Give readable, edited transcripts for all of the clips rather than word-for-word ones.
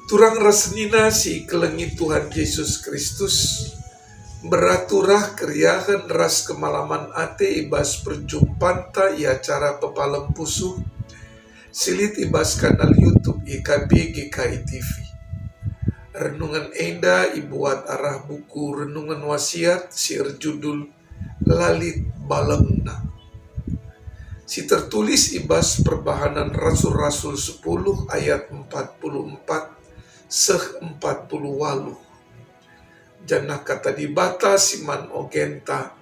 Turang rasenina si kelengi Tuhan Yesus Kristus beraturah keriahan ras kemalaman ate ibas perjumpaan ta i acara pepalem pusuh silit ibas kanal YouTube IKB GKI TV. Renungan enda ibuat arah buku renungan wasiat si judul Lalit Balengna. Si tertulis ibas perbahanan Rasul-Rasul 10 ayat 44 48. Jana kata dibata siman ogenta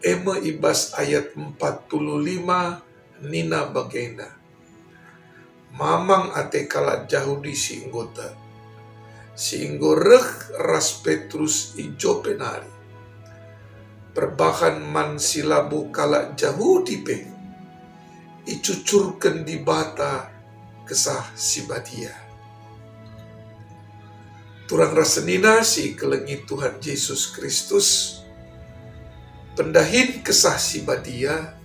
eme ibas ayat 45 nina bagenda. Mamang ate kalat Yahudi si inggota. Si inggoreh ras Petrus ijo penari. Perbahan man silabu kalat Yahudi pe. Icucurkan dibata kesah si badia. Turang rasenina si kelengi Tuhan Yesus Kristus pendahin kesah si badia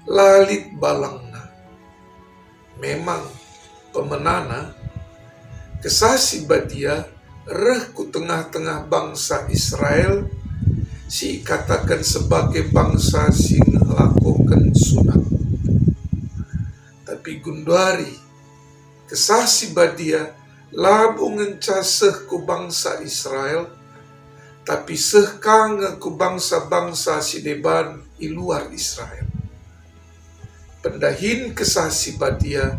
lalit balangna. Memang pemenana kesah si badia reh ku tengah-tengah bangsa Israel si katakan sebagai bangsa sing lakukan sunat. Tapi gunduari kesah si badia labu ngenca seh ku bangsa Israel, tapi seh kange ku bangsa-bangsa si deban i luar Israel. Pendahin kesah si badia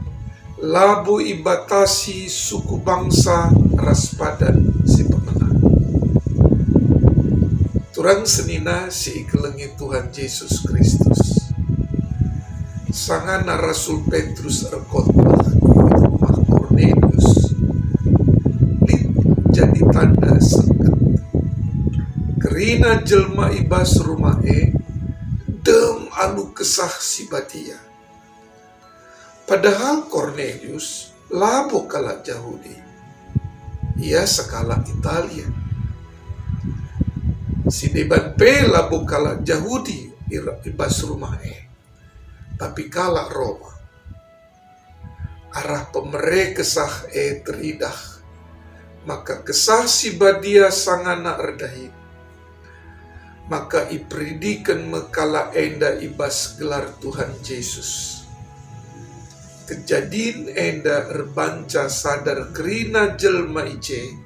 labu ibatasi suku bangsa ras padan si pemenang. Turang senina si kelengi Tuhan Yesus Kristus. Sangana Rasul Petrus erkotbah rumah Kornelius jadi tanda sengket. Kerina jelma ibas rumah dem alu kesah si badia. Padahal Kornelius labo kala Yahudi. Ia sekala Italia. Si deban pe labo kala Yahudi ibas rumah tapi kala Roma. Arah pemere kesah teridah. Maka kesah si badia sangana erdahi. Maka ipridikan mekala enda ibas gelar Tuhan Yesus. Kejadian enda erbanca sadar kerina jelma ice.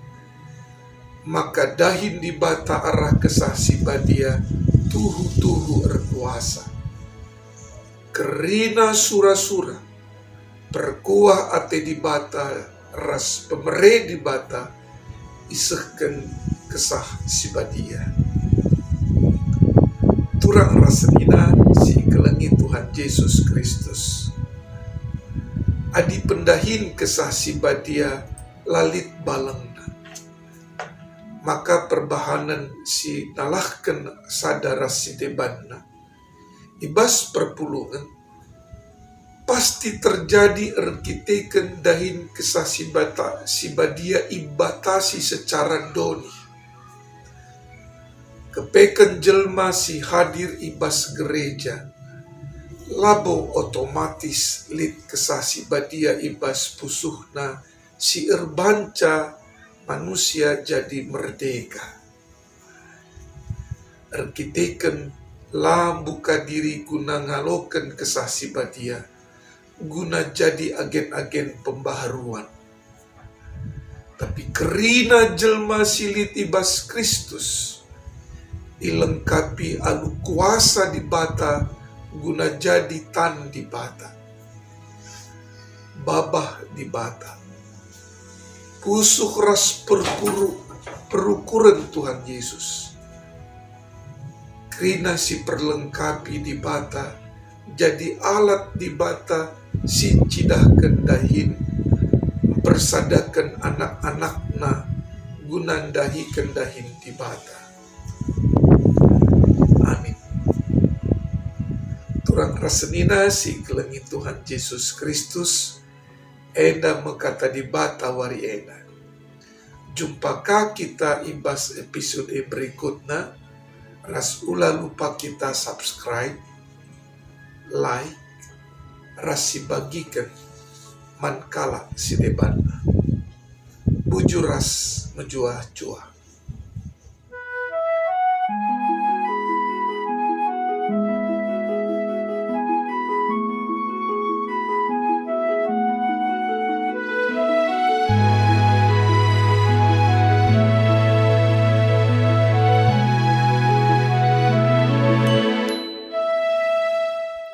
Maka dahin dibata arah kesah si badia tuhu-tuhu erkuasa. Kerina sura-sura perkuah ate dibata ras pemere dibata isehkan kesah si badia. Turang rasenina si kelengi Tuhan Yesus Kristus. Adi pendahin kesah si badia lalit balengna. Maka perbahanan si nalahkan sadara si debanna. Ibas perpulungan pasti terjadi erkiteken dahin kesah si badia ibatasi secara doni. Kepekan jelma si hadir ibas gereja. Labo otomatis lit kesah si badia ibas pusuhna si erbanca manusia jadi merdeka. Erkiteken la buka diri guna ngaloken kesah si badia. Guna jadi agen-agen pembaharuan. Tapi kerina jelma silit ibas Kristus ilengkapi alu kuasa dibata guna jadi tan dibata. Babah dibata. Pusuh ras perukuran Tuhan Yesus. Kerina si perlengkapi dibata jadi alat dibata si cidah kendahin persadakan anak-anakna gunandahi kendahin dibata. Amin. Turang rasenina si kelengi Tuhan Yesus Kristus enda mekata dibata wari enda. Jumpakah kita ibas episode berikutnya. Ras ula lupa kita subscribe, like, rasi bagikan mankala sideban bujuras menjuah jua.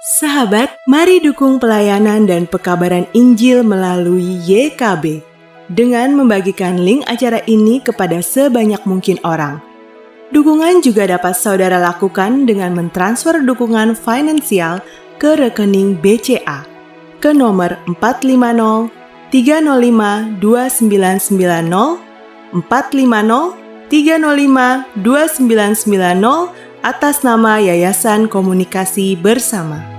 Sahabat, mari dukung pelayanan dan pekabaran Injil melalui YKB dengan membagikan link acara ini kepada sebanyak mungkin orang. Dukungan juga dapat saudara lakukan dengan mentransfer dukungan finansial ke rekening BCA ke nomor 450 305 2990 450 305 2990 atas nama Yayasan Komunikasi Bersama.